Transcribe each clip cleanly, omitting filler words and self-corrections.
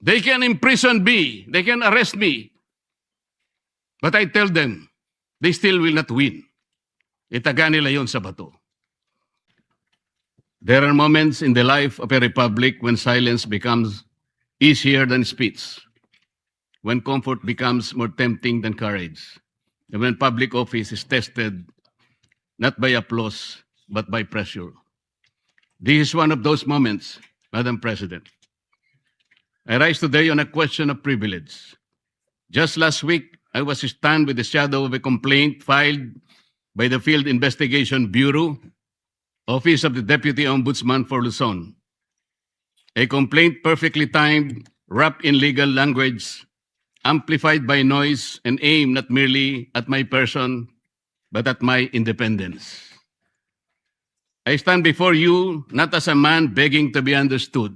They can imprison me. They can arrest me. But I tell them, they still will not win. Itaga nila yon sa bato. There are moments in the life of a republic when silence becomes easier than speech, when comfort becomes more tempting than courage, and when public office is tested not by applause, but by pressure. This is one of those moments, Madam President. I rise today on a question of privilege. Just last week, I was stunned with the shadow of a complaint filed by the Field Investigation Bureau, Office of the Deputy Ombudsman for Luzon. A complaint perfectly timed, wrapped in legal language, amplified by noise, and aimed not merely at my person, but at my independence. I stand before you not as a man begging to be understood,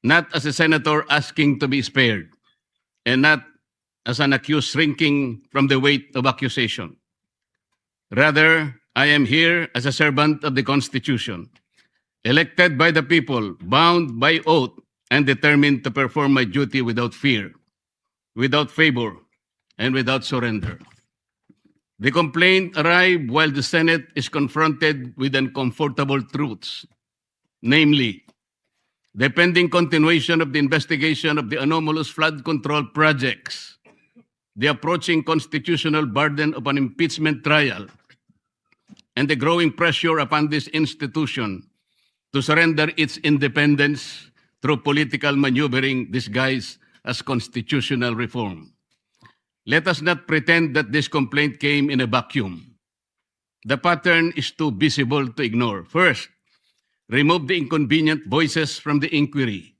not as a senator asking to be spared, and not as an accused shrinking from the weight of accusation. Rather, I am here as a servant of the Constitution, elected by the people, bound by oath, and determined to perform my duty without fear, without favor, and without surrender. The complaint arrived while the Senate is confronted with uncomfortable truths, namely, the pending continuation of the investigation of the anomalous flood control projects, the approaching constitutional burden of an impeachment trial, and the growing pressure upon this institution to surrender its independence through political maneuvering disguised as constitutional reform. Let us not pretend that this complaint came in a vacuum. The pattern is too visible to ignore. First, remove the inconvenient voices from the inquiry,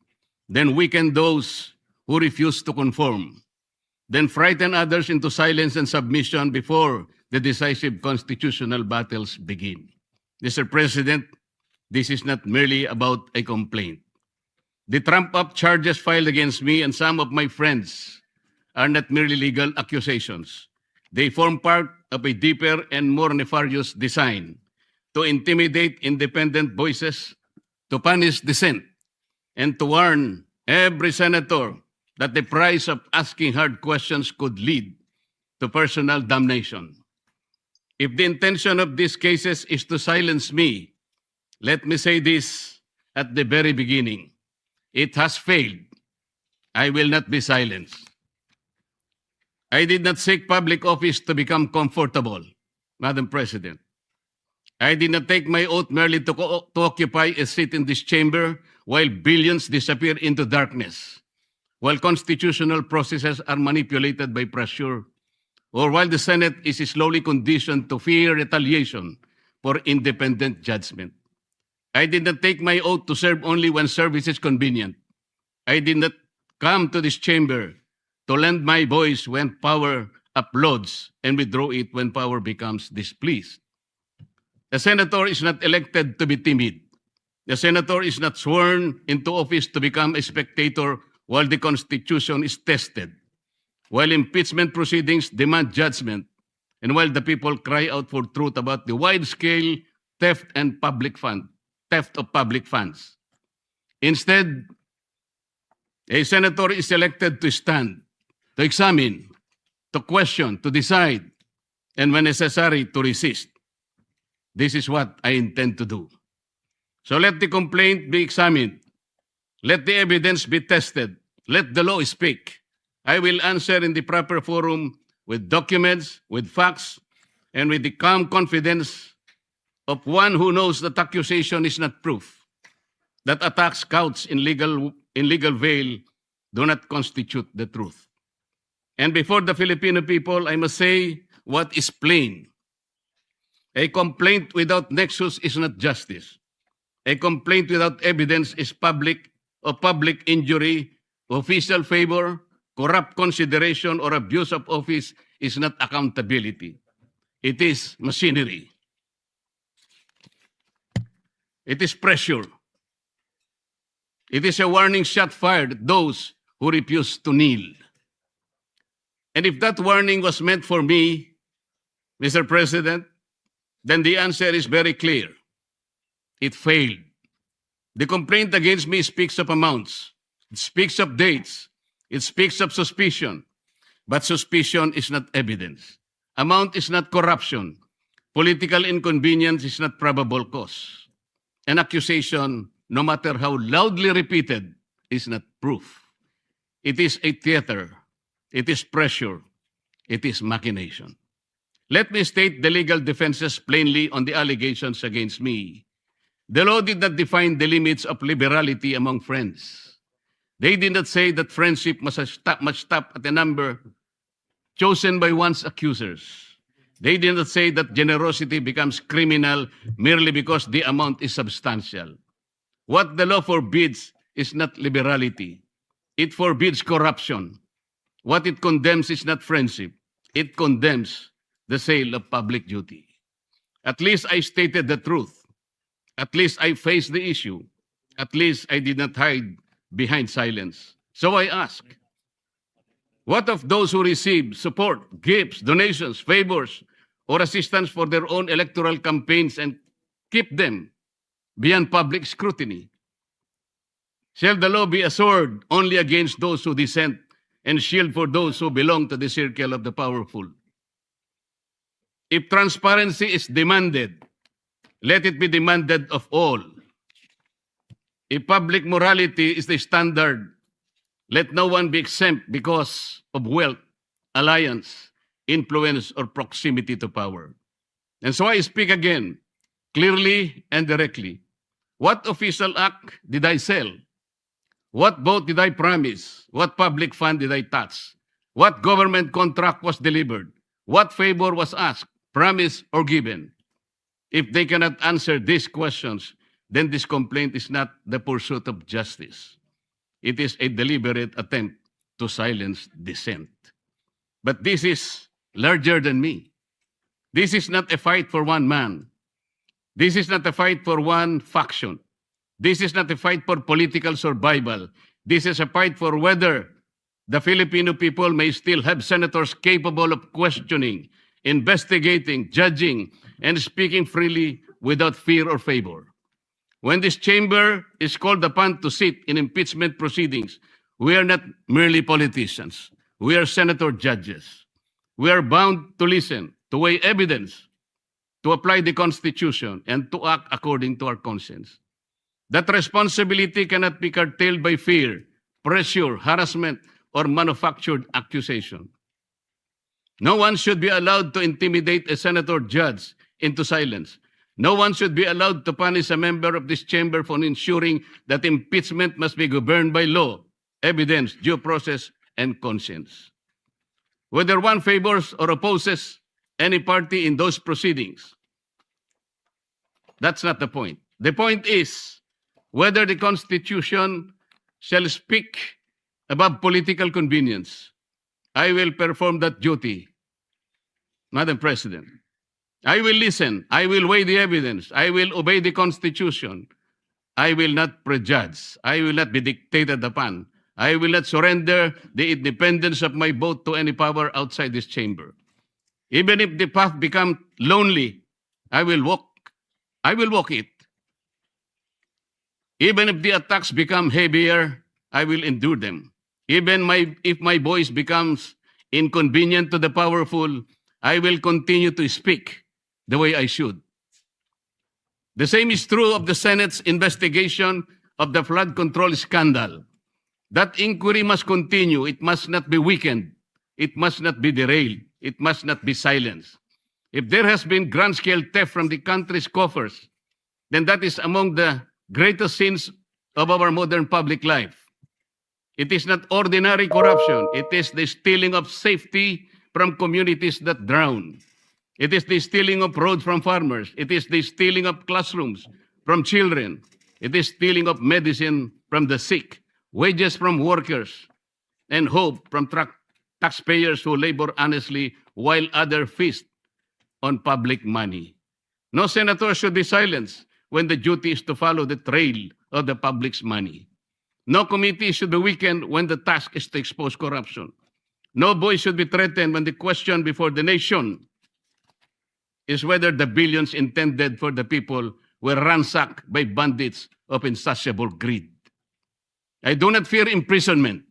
then weaken those who refuse to conform, then frighten others into silence and submission before the decisive constitutional battles begin. Mr. President, this is not merely about a complaint. The trump-up charges filed against me and some of my friends are not merely legal accusations. They form part of a deeper and more nefarious design to intimidate independent voices, to punish dissent, and to warn every senator that the price of asking hard questions could lead to personal damnation. If the intention of these cases is to silence me, let me say this at the very beginning. It has failed. I will not be silenced. I did not seek public office to become comfortable, Madam President. I did not take my oath merely to occupy a seat in this chamber while billions disappear into darkness, while constitutional processes are manipulated by pressure, or while the Senate is slowly conditioned to fear retaliation for independent judgment. I did not take my oath to serve only when service is convenient. I did not come to this chamber to lend my voice when power applauds and withdraw it when power becomes displeased. The senator is not elected to be timid. The senator is not sworn into office to become a spectator while the Constitution is tested, while impeachment proceedings demand judgment, and while the people cry out for truth about the wide-scale theft of public funds. Instead, a senator is elected to stand, to examine, to question, to decide, and when necessary, to resist. This is what I intend to do. So let the complaint be examined. Let the evidence be tested. Let the law speak. I will answer in the proper forum with documents, with facts, and with the calm confidence of one who knows that accusation is not proof, that attacks couched in legal veil do not constitute the truth. And before the Filipino people, I must say what is plain. A complaint without nexus is not justice. A complaint without evidence is public injury, official favor, corrupt consideration, or abuse of office is not accountability. It is machinery. It is pressure. It is a warning shot fired at those who refuse to kneel. And if that warning was meant for me, Mr. President, then the answer is very clear. It failed. The complaint against me speaks of amounts, It speaks of dates. It speaks of suspicion. But suspicion is not evidence. Amount is not corruption. Political inconvenience is not probable cause. An accusation, no matter how loudly repeated, is not proof. It is a theater. It is pressure. It is machination. Let me state the legal defenses plainly on the allegations against me. The law did not define the limits of liberality among friends. They did not say that friendship must stop at a number chosen by one's accusers. They did not say that generosity becomes criminal merely because the amount is substantial. What the law forbids is not liberality. It forbids corruption. What it condemns is not friendship. It condemns the sale of public duty. At least I stated the truth. At least I faced the issue. At least I did not hide behind silence. So I ask, what of those who receive support, gifts, donations, favors, or assistance for their own electoral campaigns and keep them beyond public scrutiny? Shall the law be a sword only against those who dissent and shield for those who belong to the circle of the powerful? If transparency is demanded, let it be demanded of all. If public morality is the standard, let no one be exempt because of wealth, alliance, influence, or proximity to power. And so I speak again, clearly and directly. What official act did I sell? What vote did I promise? What public fund did I touch? What government contract was delivered? What favor was asked, promised, or given? If they cannot answer these questions, then this complaint is not the pursuit of justice. It is a deliberate attempt to silence dissent. But this is larger than me. This is not a fight for one man. This is not a fight for one faction. This is not a fight for political survival. This is a fight for whether the Filipino people may still have senators capable of questioning, investigating, judging, and speaking freely without fear or favor. When this chamber is called upon to sit in impeachment proceedings, we are not merely politicians. We are senator judges. We are bound to listen, to weigh evidence, to apply the Constitution, and to act according to our conscience. That responsibility cannot be curtailed by fear, pressure, harassment, or manufactured accusation. No one should be allowed to intimidate a senator judge into silence. No one should be allowed to punish a member of this chamber for ensuring that impeachment must be governed by law, evidence, due process, and conscience. Whether one favors or opposes any party in those proceedings, that's not the point. The point is whether the Constitution shall speak above political convenience. I will perform that duty, Madam President. I will listen. I will weigh the evidence. I will obey the Constitution. I will not prejudge. I will not be dictated upon. I will not surrender the independence of my vote to any power outside this chamber. Even if the path becomes lonely, I will walk it. Even if the attacks become heavier, I will endure them. Even if my voice becomes inconvenient to the powerful, I will continue to speak the way I should. The same is true of the Senate's investigation of the flood control scandal. That inquiry must continue. It must not be weakened. It must not be derailed. It must not be silenced. If there has been grand-scale theft from the country's coffers, then that is among the greatest sins of our modern public life. It is not ordinary corruption. It is the stealing of safety from communities that drown. It is the stealing of roads from farmers. It is the stealing of classrooms from children. It is stealing of medicine from the sick, wages from workers, and hope from taxpayers who labor honestly while others feast on public money. No senator should be silenced when the duty is to follow the trail of the public's money. No committee should be weakened when the task is to expose corruption. No voice should be threatened when the question before the nation is whether the billions intended for the people were ransacked by bandits of insatiable greed. I do not fear imprisonment.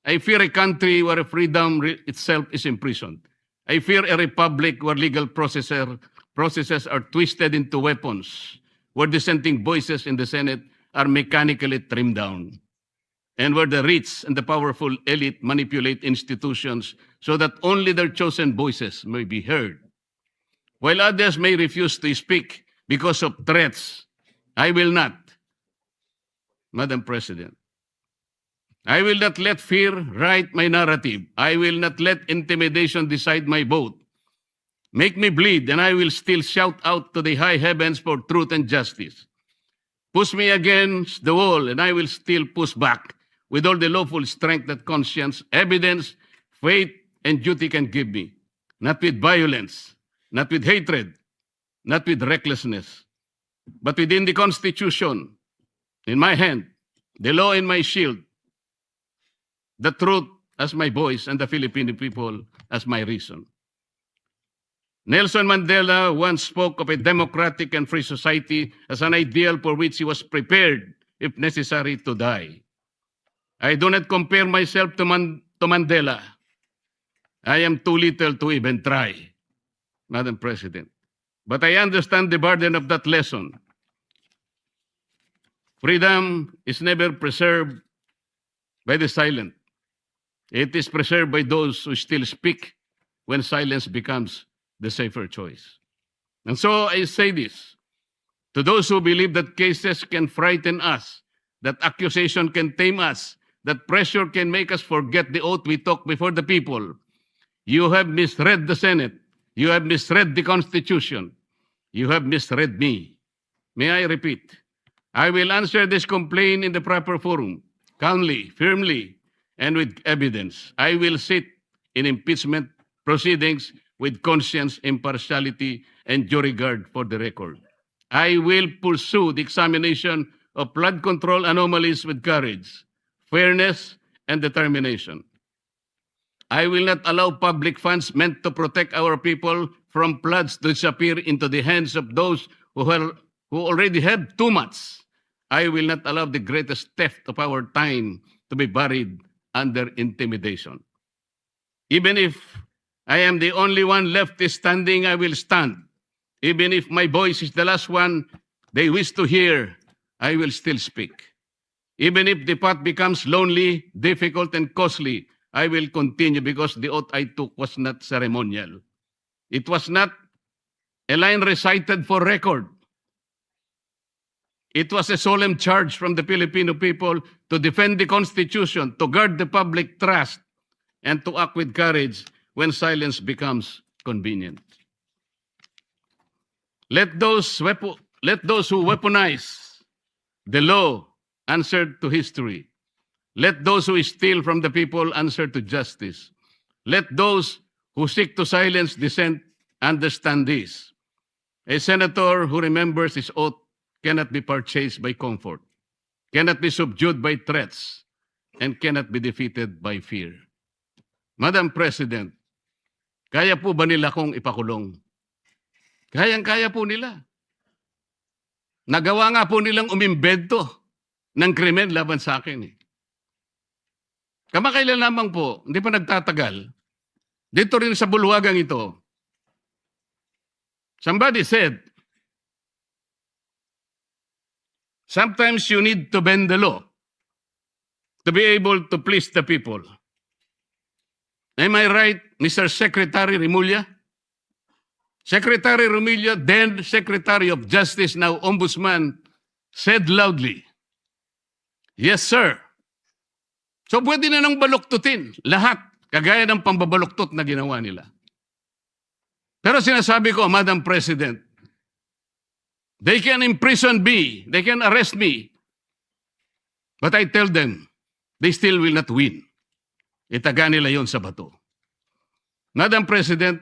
I fear a country where freedom itself is imprisoned. I fear a republic where legal processes are twisted into weapons, where dissenting voices in the Senate are mechanically trimmed down, and where the rich and the powerful elite manipulate institutions so that only their chosen voices may be heard. While others may refuse to speak because of threats, I will not. Madam President, I will not let fear write my narrative. I will not let intimidation decide my vote. Make me bleed, and I will still shout out to the high heavens for truth and justice. Push me against the wall, and I will still push back with all the lawful strength that conscience, evidence, faith, and duty can give me. Not with violence, not with hatred, not with recklessness, but within the Constitution, in my hand, the law in my shield, the truth as my voice, and the Filipino people as my reason. Nelson Mandela once spoke of a democratic and free society as an ideal for which he was prepared, if necessary, to die. I do not compare myself to Mandela. I am too little to even try, Madam President. But I understand the burden of that lesson. Freedom is never preserved by the silent. It is preserved by those who still speak when silence becomes the safer choice. And so I say this to those who believe that cases can frighten us, that accusation can tame us, that pressure can make us forget the oath we took before the people. You have misread the Senate. You have misread the Constitution. You have misread me. May I repeat? I will answer this complaint in the proper forum, calmly, firmly, and with evidence. I will sit in impeachment proceedings with conscience, impartiality, and due regard for the record. I will pursue the examination of flood control anomalies with courage, fairness, and determination. I will not allow public funds meant to protect our people from floods to disappear into the hands of those who already have too much. I will not allow the greatest theft of our time to be buried under intimidation. Even if I am the only one left standing, I will stand. Even if my voice is the last one they wish to hear, I will still speak. Even if the path becomes lonely, difficult, and costly, I will continue because the oath I took was not ceremonial. It was not a line recited for record. It was a solemn charge from the Filipino people to defend the Constitution, to guard the public trust, and to act with courage when silence becomes convenient. Let those who weaponize the law answer to history. Let those who steal from the people answer to justice. Let those who seek to silence dissent understand this. A senator who remembers his oath cannot be purchased by comfort, cannot be subdued by threats, and cannot be defeated by fear. Madam President, kaya po ba nila kong ipakulong? Kayang-kaya po nila. Nagawa nga po nilang umimbento ng krimen laban sa akin. Kamakailan lamang po, hindi pa nagtatagal, dito rin sa bulwagang ito, somebody said, sometimes you need to bend the law to be able to please the people. Am I right, Mr. Secretary Remulla? Secretary Remulla, then Secretary of Justice, now Ombudsman, said loudly, "Yes, sir." So pwede na nang baluktutin lahat, kagaya ng pambabaluktot na ginawa nila. Pero sinasabi ko, Madam President, they can imprison me, they can arrest me, but I tell them, they still will not win. Itaga nila yon sa bato. Madam President,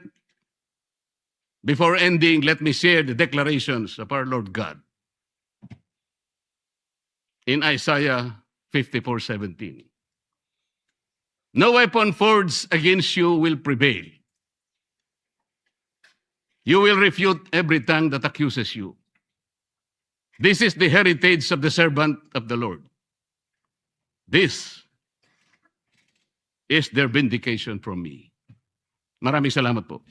before ending, let me share the declarations of our Lord God. In Isaiah 54:17. No weapon forged against you will prevail. You will refute every tongue that accuses you. This is the heritage of the servant of the Lord. This is their vindication from me. Maraming salamat po.